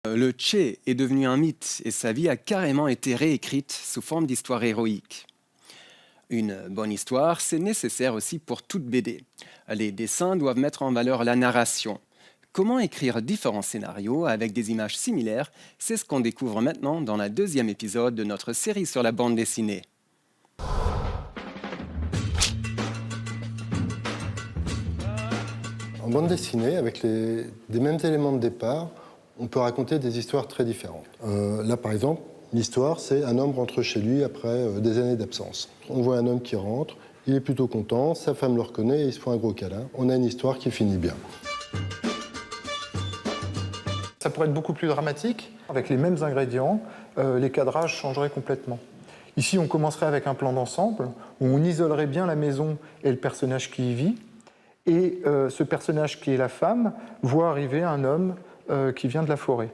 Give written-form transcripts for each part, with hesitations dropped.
Le Che est devenu un mythe et sa vie a carrément été réécrite sous forme d'histoire héroïque. Une bonne histoire, c'est nécessaire aussi pour toute BD. Les dessins doivent mettre en valeur la narration. Comment écrire différents scénarios avec des images similaires, c'est ce qu'on découvre maintenant dans la deuxième épisode de notre série sur la bande dessinée. En bande dessinée, avec des mêmes éléments de départ, on peut raconter des histoires très différentes. Là, par exemple, l'histoire, c'est un homme rentre chez lui après des années d'absence. On voit un homme qui rentre, il est plutôt content, sa femme le reconnaît et ils se font un gros câlin. On a une histoire qui finit bien. Ça pourrait être beaucoup plus dramatique. Avec les mêmes ingrédients, les cadrages changeraient complètement. Ici, on commencerait avec un plan d'ensemble où on isolerait bien la maison et le personnage qui y vit. Et ce personnage qui est la femme voit arriver un homme qui vient de la forêt.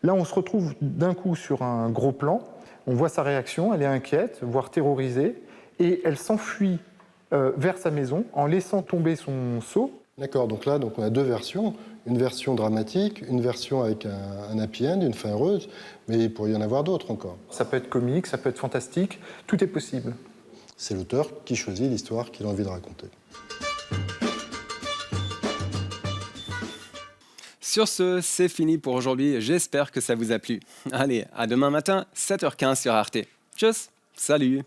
Là, on se retrouve d'un coup sur un gros plan. On voit sa réaction, elle est inquiète, voire terrorisée, et elle s'enfuit vers sa maison en laissant tomber son seau. D'accord, donc là on a deux versions. Une version dramatique, une version avec un happy end, une fin heureuse, mais il pourrait y en avoir d'autres encore. Ça peut être comique, ça peut être fantastique, tout est possible. C'est l'auteur qui choisit l'histoire qu'il a envie de raconter. Sur ce, c'est fini pour aujourd'hui. J'espère que ça vous a plu. Allez, à demain matin, 7h15 sur Arte. Tchuss, salut!